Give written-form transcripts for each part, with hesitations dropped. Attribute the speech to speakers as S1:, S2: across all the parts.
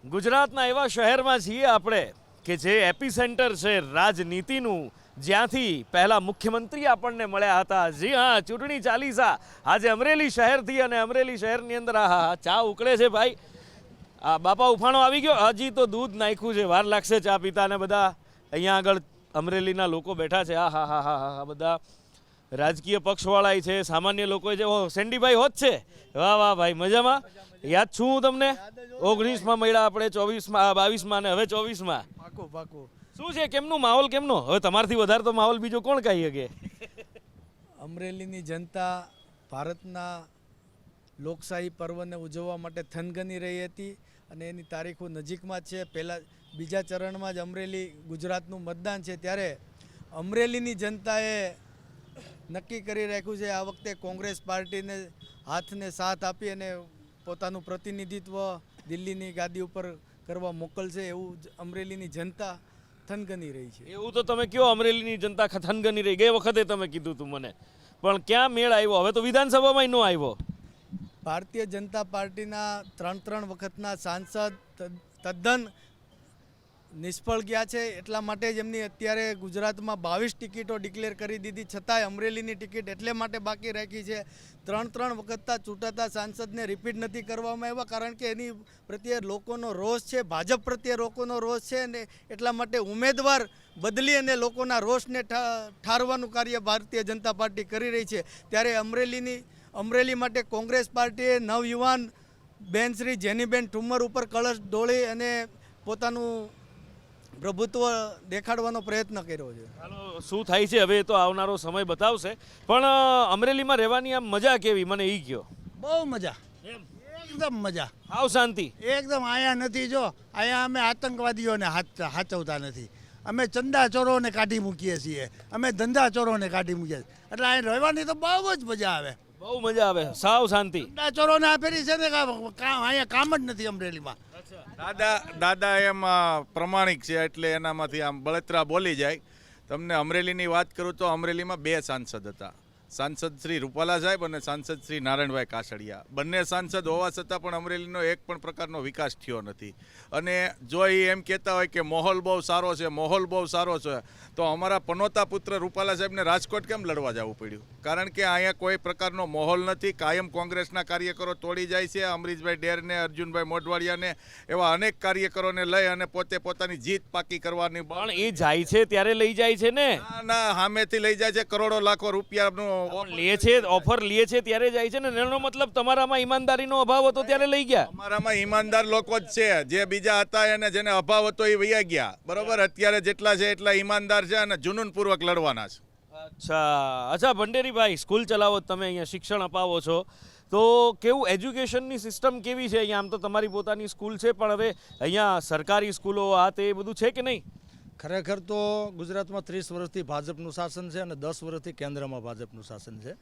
S1: ગુજરાતના એવા શહેરમાં છીએ આપણે કે જે એપિસેન્ટર છે રાજનીતિનું, જ્યાંથી પહેલા મુખ્યમંત્રી આપણને મળ્યા હતા. જી હા, ચૂંટણી ચાલીસા આજે અમરેલી શહેરથી, અને અમરેલી શહેરની અંદર આ ચા ઉકળે છે ભાઈ. આ બાપા ઉફાણો આવી ગયો, હજી તો દૂધ નાખ્યું છે, વાર લાગશે ચા પીતા. અને બધા અહીંયા આગળ અમરેલીના લોકો બેઠા છે. હા હા હા હા હા, બધા રાજકીય પક્ષવાળા છે, સામાન્ય લોકો છે. ઓ સેન્ડીભાઈ હોત છે, વાહ વાહ ભાઈ, મજામાં? યાદ છું હું તમને 19માં મળ્યા આપણે, 24માં 22માં અને હવે 24માં.
S2: પાકું પાકું.
S1: શું છે, કેમનું માહોલ કેમનો? હવે તમારથી વધારે તો માહોલ બીજો કોણ કહી શકે?
S2: અમરેલીની જનતા ભારતના લોકશાહી પર્વને ઉજવવા માટે થનગની રહી હતી અને એની તારીખો નજીકમાં છે. પહેલાં બીજા ચરણમાં જ અમરેલી ગુજરાતનું મતદાન છે, ત્યારે અમરેલીની જનતાએ નક્કી કરી રાખ્યું છે આ વખતે કોંગ્રેસ પાર્ટીને હાથને સાથ આપી અને પોતાનું પ્રતિનિધિત્વ દિલ્હીની ગાદી ઉપર કરવા મોકલશે, એવું જ અમરેલીની જનતા થનગની રહી છે.
S1: એવું તો તમે કયો, અમરેલીની જનતા થનગની રહી. ગઈ વખતે તમે કીધું તું મને, પણ ક્યાં મેળ આવ્યો? હવે તો વિધાનસભામાં ન આવ્યો.
S2: ભારતીય જનતા પાર્ટીના 3 વખતના સાંસદ તદ્દન નિષ્ફળ ગયા છે. એટલા માટે જ એમની અત્યારે ગુજરાતમાં 22 ટિકિટો ડિક્લેર કરી દીધી, છતાંય અમરેલીની ટિકિટ એટલે માટે બાકી રાખી છે. 3 વખતના ચૂંટાતા સાંસદને રિપીટ નથી કરવામાં આવ્યા, કારણ કે એની પ્રત્યે લોકોનો રોષ છે, ભાજપ પ્રત્યે લોકોનો રોષ છે, અને એટલા માટે ઉમેદવાર બદલી અને લોકોના રોષને ઠારવાનું કાર્ય ભારતીય જનતા પાર્ટી કરી રહી છે. ત્યારે અમરેલી માટે કોંગ્રેસ પાર્ટીએ નવયુવાન બેન શ્રી જેનીબેન ઠુમ્મર ઉપર કળશ ઢોળી અને પોતાનું પ્રભુત્વ દેખાડવાનો પ્રયત્ન કર્યો છે.
S1: હાલો, શું થાય છે હવે તો આવનારો સમય બતાવશે. પણ અમરેલીમાં રહેવાની આમ મજા કેવી, મને એ કહો.
S3: બહુ મજા, એકદમ મજા,
S1: આવ શાંતિ
S3: એકદમ. અહીંયા નથી, જો અહીંયા અમે આતંકવાદીઓને હાચવતા નથી, અમે ચંદા ચોરોને કાઢી મૂકીએ છીએ, અમે ધંધા ચોરોને કાઢી મૂકીએ છીએ. એટલે અહીં રહેવાની તો બહુ જ મજા આવે,
S1: બહુ મજા આવે, સાવ શાંતિ.
S3: ધંધા ચોરોને આ ફેરી છે ને અહીંયા કામ જ નથી અમરેલીમાં.
S4: દાદા એમ પ્રમાણિક છે, એટલે એનામાંથી આમ બળતરા બોલી જાય. તમને અમરેલીની વાત કરું તો અમરેલીમાં 2 સાંસદ હતા, સાંસદ શ્રી રૂપાલા સાહેબ અને સાંસદ શ્રી નારાયણભાઈ કાછડિયા. બંને સાંસદ હોવા છતાં પણ અમરેલીનો એક પણ પ્રકારનો વિકાસ થયો નથી. અને જો એ એમ કહેતા હોય કે માહોલ બહુ સારો છે, માહોલ બહુ સારો છે, તો અમારા પનોતા પુત્ર રૂપાલા સાહેબને રાજકોટ કેમ લડવા જવું પડ્યું? કારણ કે અહીંયા કોઈ પ્રકારનો માહોલ નથી. કાયમ કોંગ્રેસના કાર્યકરો તોડી જાય છે. અમરીશભાઈ ડેરને, અર્જુનભાઈ મોઢવાડિયાને, એવા અનેક કાર્યકરોને લઈ અને પોતે પોતાની જીત પાકી કરવાની.
S1: પણ એ જાય છે ત્યારે લઈ જાય છે ને?
S4: ના, સામેથી લઈ જાય છે, કરોડો લાખો રૂપિયાનું
S1: લે છે, ઓફર લે છે ત્યારે જાય છે ને. એનો મતલબ તમારામાં ઈમાનદારીનો અભાવ હતો ત્યારે લઈ ગયા.
S4: અમારામાં ઈમાનદાર લોકો જ છે, જે બીજા હતા એને જેને અભાવ હતો એ વૈયા ગયા. બરોબર, અત્યારે જેટલા છે એટલા ઈમાનદાર છે અને જુનૂનપૂર્વક લડવાના છે.
S1: અચ્છા ભંડેરીભાઈ, સ્કૂલ ચલાવો તમે, અહીંયા શિક્ષણ અપાવો છો, તો કેવું એજ્યુકેશનની સિસ્ટમ કેવી છે અહીંયા? આમ તો તમારી પોતાની સ્કૂલ છે, પણ હવે અહીંયા સરકારી સ્કૂલો આ તે બધું છે કે નહીં?
S2: ખરેખર તો ગુજરાતમાં 30 વર્ષથી ભાજપનું શાસન છે અને 10 વર્ષથી કેન્દ્રમાં ભાજપનું શાસન છે.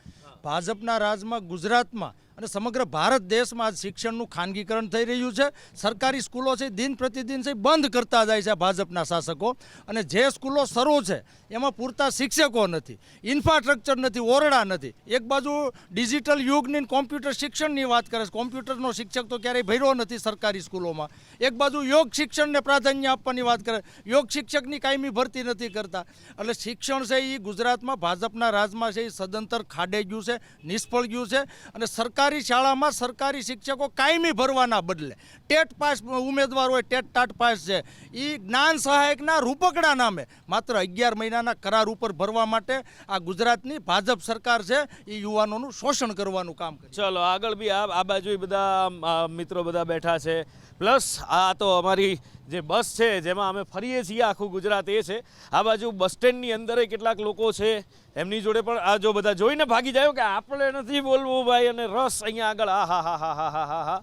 S2: ભાજપના રાજમાં ગુજરાતમાં અને સમગ્ર ભારત દેશમાં શિક્ષણનું ખાનગીકરણ થઈ રહ્યું છે. સરકારી સ્કૂલો છે દિન પ્રતિદિન છે બંધ કરતા જાય છે ભાજપના શાસકો, અને જે સ્કૂલો શરૂ છે એમાં પૂરતા શિક્ષકો નથી, ઇન્ફ્રાસ્ટ્રક્ચર નથી, ઓરડા નથી. એક બાજુ ડિજિટલ યુગની કોમ્પ્યુટર શિક્ષણની વાત કરે છે, કોમ્પ્યુટરનો શિક્ષક તો ક્યારેય ભર્યો નથી સરકારી સ્કૂલોમાં. એક બાજુ યોગ શિક્ષણને પ્રાધાન્ય આપવાની વાત કરે, યોગ શિક્ષકની કાયમી ભરતી નથી કરતા. એટલે શિક્ષણ છે એ ગુજરાતમાં ભાજપના રાજમાં છે એ સદંતર ખાડે ગયું છે, નિષ્ફળ ગયું છે. અને સરકારી શાળામાં સરકારી શિક્ષકો કાયમી ભરવાના બદલે ટેટ પાસ ઉમેદવાર હોય, ટેટ ટાટ પાસ છે, એ જ્ઞાન સહાયકના રૂપકડા નામે માત્ર 11 મહિનાના કરાર ઉપર ભરવા માટે આ ગુજરાતની ભાજપ સરકાર છે એ યુવાનોનું શોષણ કરવાનું કામ કરે.
S1: ચલો આગળ બી આ બાજુ બધા મિત્રો બધા બેઠા છે, પ્લસ આ તો અમારી જે બસ છે જેમાં અમે ફરીએ છીએ આખું ગુજરાત એ છે. આ બાજુ બસ સ્ટેન્ડની અંદર કેટલાક લોકો છે, એમની જોડે પણ આ જો બધા જોઈને ભાગી જાય કે આપણે નથી બોલવું ભાઈ, અને રસ અહીંયા આગળ. આ હા હા હા હા હા હા હા,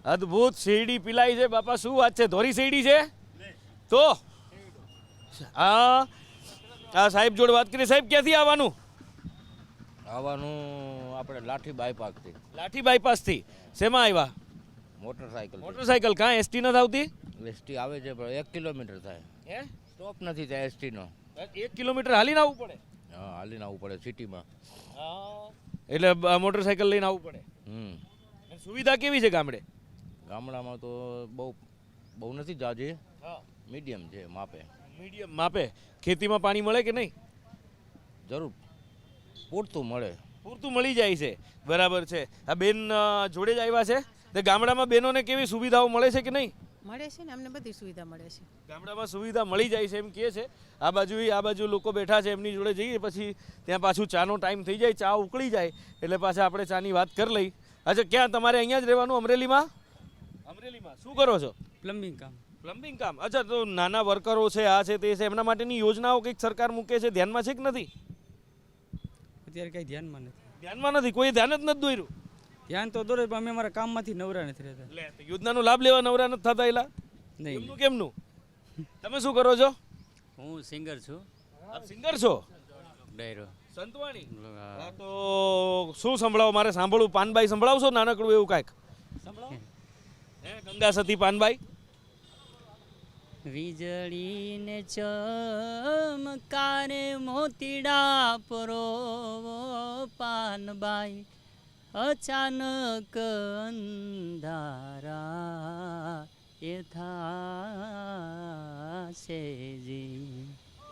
S1: અદ્ભુત શેરડી પીલાય છે બાપા, શું વાત છે? ધોરી શેરડી છે તો આ સાહેબ જોડે વાત કરી. સાહેબ ક્યાંથી આવવાનું?
S5: આપણે લાઠી બાયપાસથી.
S1: લાઠી બાયપાસથી શેમાં આવ્યા? મોટરસાઇકલ. કાં એસટી નથી આવતી?
S5: એસટી આવે છે પણ 1 કિલોમીટર થાય.
S1: હે,
S5: સ્ટોપ નથી ત્યાં એસટીનો.
S1: 1 કિલોમીટર હાલીને આવવું પડે?
S5: હા, હાલીને આવવું પડે સિટીમાં.
S1: એટલે મોટરસાઇકલ લઈને આવવું પડે. સુવિધા કેવી છે ગામડે?
S5: ગામડામાં તો બહુ બહુ નથી જાજી,
S1: હા,
S5: મીડિયમ છે માપે.
S1: મીડિયમ માપે. ખેતીમાં પાણી મળે કે નહીં?
S5: જરૂર પૂરતું મળે.
S1: પૂરતું મળી જાય છે, બરાબર છે. આ બેન જોડે જ આવ્યા છે. તે ગામડામાં બહેનોને કેવી સુવિધાઓ મળે છે કે નહીં?
S6: મળે છે ને, અમને બધી સુવિધા મળે છે.
S1: ગામડામાં સુવિધા મળી જાય છે એમ કહે છે. આ બાજુ લોકો બેઠા છે, એમની જોડે જઈએ પછી ત્યાં પાછું ચાનો ટાઈમ થઈ જાય, ચા ઉકળી જાય એટલે પાછા આપણે ચાની વાત કરી લઈ. અચ્છા, ક્યાં તમારે અહીંયા જ રહેવાનું અમરેલીમાં? અમરેલીમાં શું કરો છો?
S7: પ્લમ્બિંગ કામ.
S1: પ્લમ્બિંગ કામ. અચ્છા, તો નાના વર્કરો છે, આ છે તે છે, એમના માટેની યોજનાઓ કંઈક સરકાર મૂકે છે, ધ્યાનમાં છે કે નથી?
S7: અત્યારે કઈ ધ્યાનમાં નથી.
S1: ધ્યાનમાં નથી, કોઈ ધ્યાન જ નથી દોર્યું.
S7: ધ્યાન તો દોરે પણ અમે અમારા કામમાંથી નવરા નથી રહેતા.
S1: લે, તો યોજનાનો લાભ લેવા નવરા નથી થતા એલા?
S7: નહીં.
S1: કેમનું કેમનું? તમે શું કરો છો?
S7: હું સિંગર છું.
S1: આપ સિંગર છો?
S7: ડાયરો.
S1: સંતવાણી. હા, તો શું સંભળાવો? મારે સાંભળવું. પાનબાઈ સંભળાવશો નાનકડું એવું કાંઈક? હે, ગંગા સતી પાનબાઈ.
S7: વીજળીને ચમકારે મોતીડા પરોવો પાનબાઈ, અચાનક અંધારા એ થાશે જી.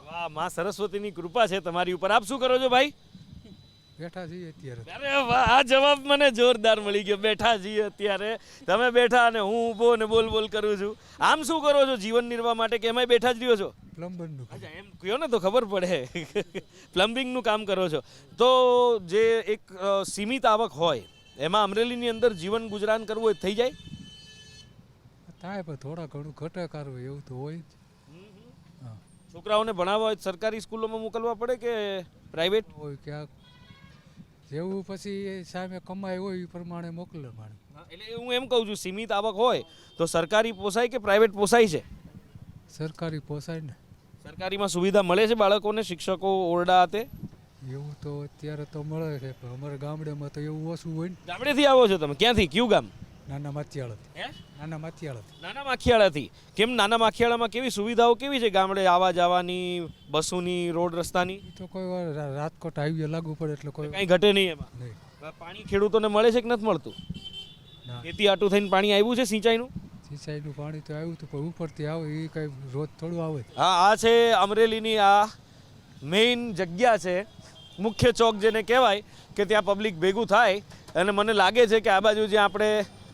S1: વાહ, માં સરસ્વતીની કૃપા છે તમારી ઉપર. આપ શું કરો છો ભાઈ?
S8: બેઠા છીએ અત્યારે.
S1: અરે વાહ, આ જવાબ મને જોરદાર મળી ગયો. બેઠા છીએ અત્યારે. તમે બેઠા અને હું ઊભો ને બોલ બોલ કરું છું. આમ શું કરો છો જીવન નિર્વાહ માટે, કે એમાંય બેઠા જ રહ્યો છો?
S8: પ્લમ્બરનું કામ.
S1: અચ્છા, એમ કહો ને તો ખબર પડે. પ્લમ્બિંગનું કામ કરો છો. તો જે એક સીમિત આવક હોય એમાં અમરેલીની અંદર જીવન ગુજરાન કરવું હોય થઈ જાય?
S8: થાય પણ થોડા ઘણું ઘટાકાર હોય એવું તો હોય જ. હા,
S1: છોકરાઓને ભણાવવા હોય તો સરકારી સ્કૂલોમાં મોકલવા પડે કે પ્રાઇવેટ?
S8: હોય ક્યાંક જેવું પછી સામે કમાય હોય એ પ્રમાણે મોકલે માણે.
S1: એટલે હું એમ કહું છું, સીમિત આવક હોય તો સરકારી પોસાય કે પ્રાઇવેટ પોસાય છે?
S8: સરકારી પોસાય ને.
S1: સરકારીમાં સુવિધા મળે છે બાળકોને, શિક્ષકો ઓરડા તે?
S8: એવું તો અત્યારે તો મળે છે પણ અમારા ગામડામાં તો એવું ઓછું હોય ને.
S1: ગામડેથી આવો છો તમે? ક્યાંથી? કયું ગામ?
S8: નાના માથિયાળાથી.
S1: હે?
S8: નાના માથિયાળાથી.
S1: નાના માખિયાળાથી. કેમ નાના માખિયાળામાં કેવી સુવિધાઓ કેવી છે ગામડે આવવા જવાની, બસોની, રોડ રસ્તાની?
S8: એ તો કોઈ વાર રાજકોટ હાઈવે લાગુ પડે એટલે કોઈ
S1: કંઈ ઘટે નહીં એમાં.
S8: નહીં.
S1: પાણી ખેડૂતોને મળે છે કે નથી મળતું?
S8: ના,
S1: ખેતી આટું થઈને પાણી આવ્યું છે સિંચાઈનું?
S8: સિંચાઈનું પાણી તો આવ્યું હતું પણ ઉપરથી આવે એ કઈ રોજ થોડું આવે.
S1: હા, આ છે અમરેલીની આ મેઇન જગ્યા છે, મુખ્ય ચોક જેને કહેવાય, કે ત્યાં પબ્લિક ભેગું થાય. અને મને લાગે છે કે આ બાજુ જ્યાં આપણે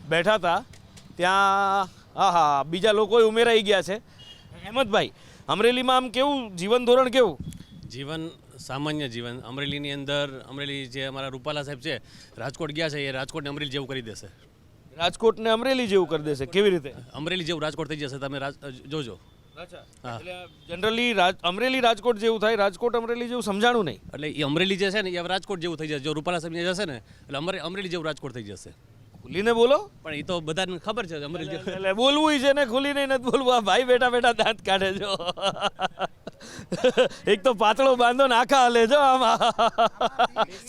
S1: બેઠા હતા ત્યાં હા બીજા લોકો ઉમેરાઈ ગયા છે. અહેમદભાઈ, અમરેલીમાં આમ કેવું જીવન ધોરણ, કેવું
S9: જીવન? સામાન્ય જીવન. અમરેલીની અંદર અમરેલી જે અમારા રૂપાલા સાહેબ છે, રાજકોટ ગયા છે, એ રાજકોટને અમરેલી જેવું કરી દેશે.
S1: રાજકોટને અમરેલી જેવું કરી દેશે? કેવી રીતે?
S9: અમરેલી જેવું રાજકોટ થઈ જશે, તમે જોજો.
S1: અચ્છા,
S9: હા.
S1: એટલે જનરલી અમરેલી રાજકોટ જેવું થાય, રાજકોટ અમરેલી જેવું સમજાણું નહીં.
S9: એટલે એ અમરેલી જે છે ને એ હવે રાજકોટ જેવું થઈ જશે. જો રૂપાલા સાહેબ જશે ને એટલે અમરેલી જેવું રાજકોટ થઈ જશે.
S1: ખુલીને બોલો.
S9: પણ એ તો બધાને ખબર છે અમરેલી જેવું.
S1: એટલે બોલવું છે ને, ખુલીને નથી બોલવું. આ ભાઈ બેઠા બેઠા દાંત કાઢે છો. એક તો પાતળો બાંધો ને આખા હલે છો આમાં.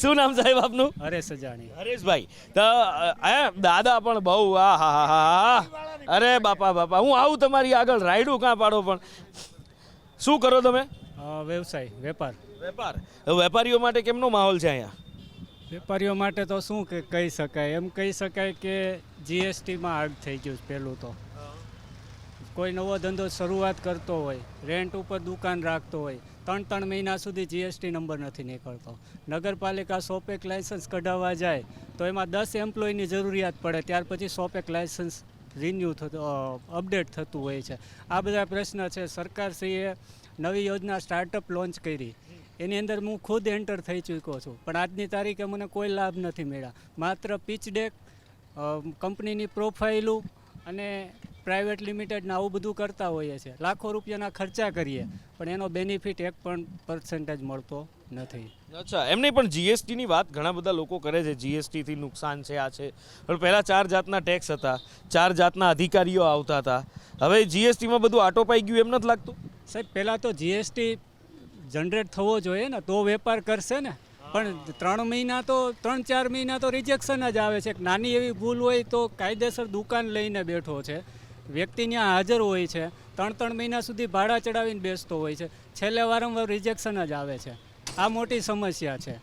S1: શું નામ સાહેબ આપનું?
S7: અરે સજાણી.
S1: હરેશભાઈ. તો દાદા પણ બહુ આ હા હા હા. અરે બાપા બાપા, હું આવું તમારી આગળ, રાયડું કાં પાડો. પણ શું કરો તમે?
S7: વ્યવસાય, વેપાર.
S1: વેપાર. વેપારીઓ માટે કેમનો માહોલ છે અહીંયા?
S7: વેપારીઓ માટે તો શું કે કહી શકાય, એમ કહી શકાય કે જીએસટીમાં હાર્ડ થઈ ગયું છે. પહેલું તો કોઈ નવો ધંધો શરૂઆત કરતો હોય, રેન્ટ ઉપર દુકાન રાખતો હોય, 3 મહિના સુધી જીએસટી નંબર નથી નીકળતો. નગરપાલિકા શોપેક લાયસન્સ કઢાવવા જાય તો એમાં 10 એમ્પ્લોયની જરૂરિયાત પડે, ત્યાર પછી શોપેક લાયસન્સ રિન્યૂ થતું, અપડેટ થતું હોય છે. આ બધા પ્રશ્ન છે. સરકારશ્રીએ નવી યોજના સ્ટાર્ટઅપ લોન્ચ કરી, એની અંદર હું ખુદ એન્ટર થઈ ચૂક્યો છું, પણ આજની તારીખે મને કોઈ લાભ નથી મળ્યા. માત્ર પીચ ડેક, કંપનીની પ્રોફાઇલું અને પ્રાઇવેટ લિમિટેડને આવું બધું કરતા હોઈએ છીએ. લાખો રૂપિયાના ખર્ચા કરીએ પણ એનો બેનિફિટ 1% મળતો નથી.
S1: અચ્છા, એમ નહીં, પણ જીએસટીની વાત ઘણા બધા લોકો કરે છે, જીએસટીથી નુકસાન છે, આ છે. પણ પહેલાં 4 જાતના ટેક્સ હતા, 4 જાતના અધિકારીઓ આવતા હતા. હવે જીએસટીમાં બધું આટોપાઈ ગયું એમ નથી લાગતું?
S7: સાહેબ, પહેલાં તો જીએસટી જનરેટ થવો જોઈએ ને તો વેપાર કરશે ને. પણ 3 મહિના તો 3-4 મહિના તો રિજેક્શન જ આવે છે. નાની એવી ભૂલ હોય તો કાયદેસર દુકાન લઈને બેઠો છે, વ્યક્તિ ત્યાં હાજર હોય છે, 3 મહિના સુધી ભાડા ચડાવીને બેસતો હોય છે, છેલ્લે વારંવાર રિજેક્શન જ આવે છે. આ મોટી સમસ્યા છે.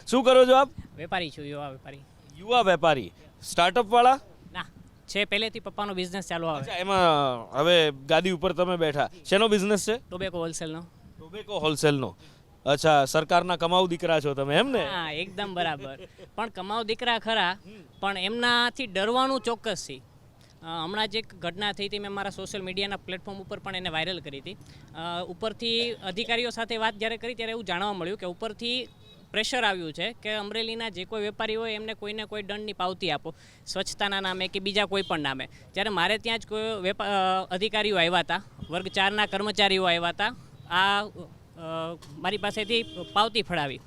S1: શું કરો છો આપ?
S10: વેપારી છું, યુવા વેપારી.
S1: યુવા વેપારી. સ્ટાર્ટઅપ વાળા?
S10: ના, છે પહેલેથી પપ્પાનો બિઝનેસ ચાલુ આવે
S1: અચ્છા, એમાં હવે ગાદી ઉપર તમે બેઠા, શેનો બિઝનેસ છે?
S10: ટોબેકો હોલસેલનો.
S1: ટોબેકો હોલસેલનો. અચ્છા, સરકારના કમાઉ દીકરા છો તમે, એમ ને?
S10: હા, એકદમ બરાબર. પણ કમાવ દીકરા ખરા, પણ એમનાથી ડરવાનું ચોક્કસ છે. હમણાં જ એક ઘટના થઈ હતી, મેં મારા સોશિયલ મીડિયાના પ્લેટફોર્મ ઉપર પણ એને વાયરલ કરી હતી. ઉપરથી અધિકારીઓ સાથે વાત જ્યારે કરી ત્યારે એવું જાણવા મળ્યું કે ઉપરથી પ્રેશર આવ્યું છે કે અમરેલીના જે કોઈ વેપારી હોય એમને કોઈને કોઈ દંડની પાવતી આપો, સ્વચ્છતાના નામે કે બીજા કોઈ પણ નામે. જ્યારે મારે ત્યાં જ કોઈ અધિકારીઓ આવ્યા હતા, વર્ગ 4ના કર્મચારીઓ આવ્યા હતા, મારી પાસેથી પાવતી ફાળવી.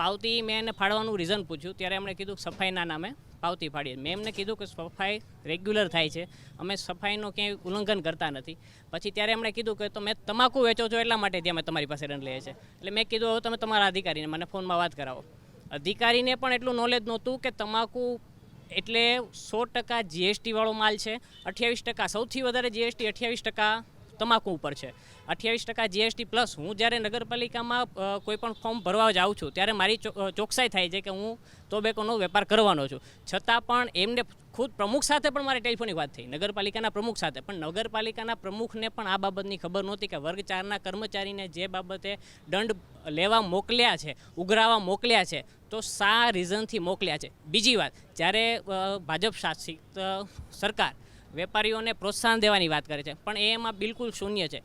S10: પાવતી મેં એને ફાળવાનું રીઝન પૂછ્યું ત્યારે એમણે કીધું સફાઈના નામે પાવતી ફાડીએ. મેં એમને કીધું કે સફાઈ રેગ્યુલર થાય છે, અમે સફાઈનો ક્યાંય ઉલ્લંઘન કરતા નથી. પછી ત્યારે એમણે કીધું કે તમે તમાકુ વેચો છો એટલા માટે ત્યાં અમે તમારી પાસે દંડ લઈએ છીએ. એટલે મેં કીધું હવે તમે તમારા અધિકારીને મને ફોનમાં વાત કરાવો. અધિકારીને પણ એટલું નોલેજ નહોતું કે તમાકુ એટલે 100% GST વાળો માલ છે. 28% સૌથી વધારે GST 28% તમાકુ ઉપર છે. 28% GST પ્લસ હું જ્યારે નગરપાલિકામાં કોઈ પણ ફોર્મ ભરવા જાઉં છું ત્યારે મારી ચોકસાઈ થાય છે કે હું ટોબેકોનો વેપાર કરવાનો છું. છતાં પણ એમને ખુદ પ્રમુખ સાથે પણ મારે ટેલિફોનિક વાત થઈ, નગરપાલિકાના પ્રમુખ સાથે. પણ નગરપાલિકાના પ્રમુખને પણ આ બાબતની ખબર નહોતી કે વર્ગ 4ના કર્મચારીને જે બાબતે દંડ લેવા મોકલ્યા છે, ઉઘરાવા મોકલ્યા છે, તો શા રીઝનથી મોકલ્યા છે. બીજી વાત, જ્યારે ભાજપ શાસિત સરકાર વેપારીઓને પ્રોત્સાહન દેવાની વાત કરે છે, પણ એમાં બિલકુલ શૂન્ય છે.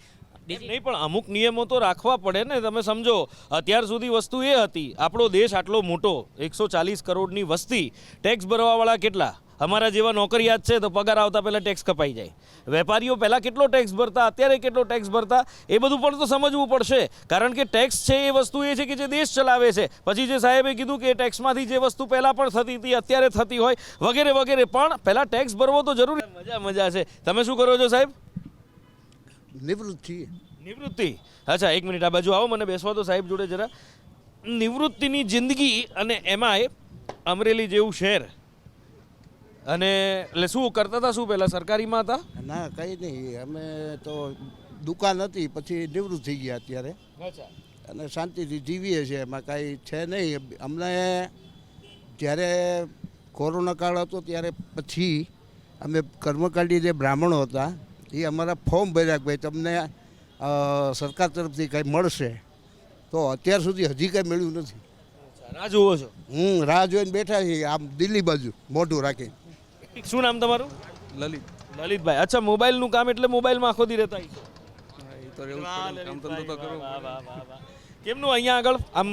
S1: નહીં, પણ અમુક નિયમો તો રાખવા પડે ને. તમે સમજો, અત્યાર સુધી વસ્તુ એ હતી, આપણો દેશ આટલો મોટો, 140 કરોડની વસ્તી, ટેક્સ ભરવાવાળા કેટલા? અમારા જેવા નોકરિયાત છે તો પગાર આવતા પહેલાં ટેક્સ કપાઈ જાય. વેપારીઓ પહેલાં કેટલો ટેક્સ ભરતા, અત્યારે કેટલો ટેક્સ ભરતા, એ બધું પણ તો સમજવું પડશે. કારણ કે ટેક્સ છે એ વસ્તુ એ છે કે જે દેશ ચલાવે છે. પછી જે સાહેબે કીધું કે ટેક્સમાંથી જે વસ્તુ પહેલાં પણ થતી હતી અત્યારે થતી હોય વગેરે વગેરે, પણ પહેલાં ટેક્સ ભરવો તો જરૂરી. મજા છે. તમે શું કરો છો સાહેબ?
S3: નિવૃત્તિ.
S1: નિવૃત્તિ. અચ્છા, એક મિનિટ આ બાજુ આવો, મને બેસવા દો સાહેબ જોડે જરા. નિવૃત્તિની જિંદગી અને એમાંય અમરેલી જેવું શહેર, અને એટલે શું કરતા હતા? શું પહેલાં સરકારીમાં હતા?
S3: ના, કંઈ નહીં, અમે તો દુકાન હતી, પછી નિવૃત્ત થઈ ગયા અત્યારે. અને શાંતિથી જીવીએ છીએ, એમાં કાંઈ છે નહીં. અમને જ્યારે કોરોના કાળ હતો ત્યારે પછી અમે કર્મકાંડી જે બ્રાહ્મણો હતા એ અમારા ફોર્મ ભર્યા કે ભાઈ તમને સરકાર તરફથી કંઈ મળશે, તો અત્યાર સુધી હજી કંઈ મળ્યું નથી.
S1: રાહ જુઓ છો?
S3: રાહ જોઈને બેઠા છીએ આમ દિલ્હી બાજુ મોઢું રાખી.
S1: શું નામ તમારું?
S8: લલિત.
S1: લલિતભાઈ. અચ્છા, મોબાઈલનું કામ એટલે મોબાઈલમાં આખો દી રહેતા? કેમનું અહીંયા આગળ આમ?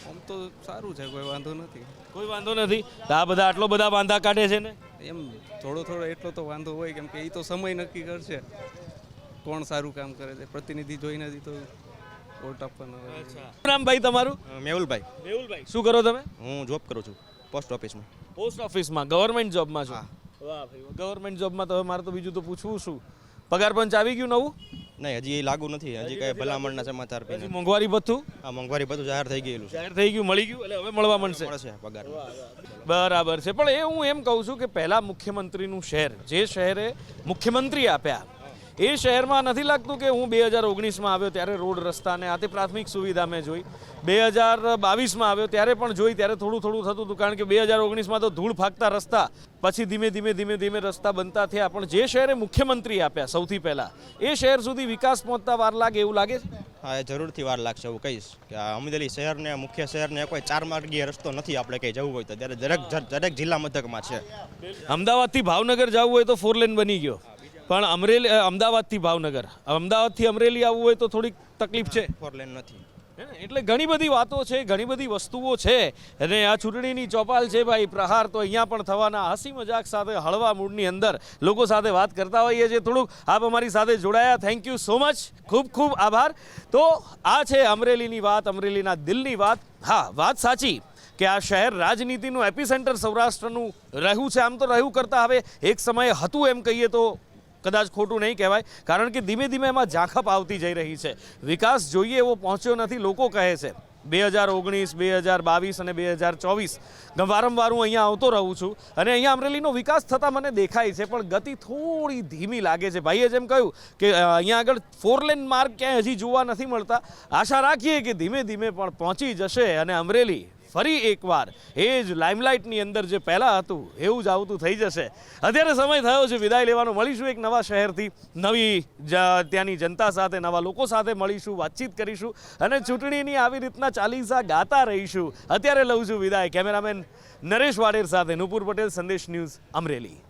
S8: આમ તો સારું છે, કોઈ વાંધો નથી.
S1: કોઈ વાંધો નથી. આ બધા આટલો બધા વાંધા કાઢે છે ને?
S8: એમ થોડો એટલો તો વાંધો હોય, કેમ કે એ તો સમય નક્કી કરશે કોણ સારું કામ કરે છે. પ્રતિનિધિ જોઈ નથી તો વોટ આપવાનો.
S1: શું નામ ભાઈ તમારું?
S11: મેહુલભાઈ.
S1: મેહુલભાઈ. શું કરો તમે?
S11: હું જોબ કરું છું પોસ્ટ ઓફિસમાં.
S1: પોસ્ટ ઓફિસમાં ગવર્મેન્ટ જોબમાં છો? વાહ ભાઈ, ગવર્મેન્ટ જોબમાં તો મારે તો બીજું તો પૂછવું શું? પગાર પંચ આવી ગયું નવું?
S11: નહીં, હજી લાગુ નથી. હજી કઈ ભલામણના સમાચાર
S1: પછી મોંઘવારી ભથ્થું?
S11: આ મોંઘવારી બધું જાહેર થઈ ગયેલું છે.
S1: જાહેર થઈ ગયું, મળી ગયું, એટલે હવે મળવા માંડશે.
S11: મળશે પગાર.
S1: બરાબર છે. પણ એ હું એમ કહું છું કે પહેલા મુખ્યમંત્રીનું શહેર, જે શહેરે મુખ્યમંત્રી આપ્યા, એ શહેરમાં નથી લાગતું કે હું 2019માં આવ્યો ત્યારે રોડ રસ્તાને આ તે પ્રાથમિક સુવિધા મેં જોઈ, 2022માં આવ્યો ત્યારે પણ જોઈ, ત્યારે થોડું થોડું થતું હતું. કારણ કે 2019માં તો ધૂળ ફાંકતા રસ્તા, પછી ધીમે ધીમે રસ્તા બનતા થયા. પણ જે શહેરે મુખ્યમંત્રી આપ્યા સૌથી પહેલાં, એ શહેર સુધી વિકાસ પહોંચતા વાર લાગે એવું લાગે છે?
S11: હા, એ જરૂરથી વાર લાગશે એવું કહીશ કે આ અમરેલી શહેરને, મુખ્ય શહેરને કોઈ 4 માર્ગીય રસ્તો નથી. આપણે કંઈ જવું હોય તો ત્યારે દરેક જિલ્લા મથકમાં છે.
S1: અમદાવાદથી ભાવનગર જવું હોય તો 4 લેન બની ગયો, પણ અમદાવાદથી ભાવનગર, અમદાવાદથી અમરેલી આવવું હોય તો થોડીક તકલીફ છે.
S11: 4 લેન નથી.
S1: એટલે ઘણી બધી વાતો છે, ઘણી બધી વસ્તુઓ છે. અને આ ચૂંટણીની ચોપાલ છે ભાઈ, પ્રહાર તો અહીંયા પણ થવાના. હસી મજાક સાથે હળવા મૂડની અંદર લોકો સાથે વાત કરતા હોઈએ છીએ. થોડુંક આપ અમારી સાથે જોડાયા, થેન્ક યુ સો મચ, ખૂબ ખૂબ આભાર. તો આ છે અમરેલીની વાત, અમરેલીના દિલની વાત. હા, વાત સાચી કે આ શહેર રાજનીતિનું એપિસેન્ટર સૌરાષ્ટ્રનું રહ્યું છે. આમ તો રહ્યું કરતાં હવે એક સમયે હતું એમ કહીએ તો કદાચ ખોટું નહીં કહેવાય. કારણ કે ધીમે ધીમે એમાં ઝાંખપ આવતી જઈ રહી છે. વિકાસ જોઈએ એવો પહોંચ્યો નથી. લોકો કહે છે 2019, 2022 અને 2024 વારંવાર હું અહીંયા આવતો રહું છું અને અહીંયા અમરેલીનો વિકાસ થતાં મને દેખાય છે, પણ ગતિ થોડી ધીમી લાગે છે. ભાઈએ જેમ કહ્યું કે અહીંયા આગળ 4 લેન માર્ગ ક્યાંય હજી જોવા નથી મળતા. આશા રાખીએ કે ધીમે ધીમે પણ પહોંચી જશે અને અમરેલી ફરી એકવાર એ જ લાઇમલાઇટની અંદર જે પહેલાં હતું એવું જ આવતું થઈ જશે. અત્યારે સમય થયો છે વિદાય લેવાનો. મળીશું એક નવા શહેરથી, નવી ત્યાંની જનતા સાથે, નવા લોકો સાથે મળીશું, વાતચીત કરીશું અને ચૂંટણીની આવી રીતના ચાલીસા ગાતા રહીશું. અત્યારે લઉં છું વિદાય. કેમેરામેન નરેશ વાડેર સાથે નુપુર પટેલ, સંદેશ ન્યૂઝ, અમરેલી.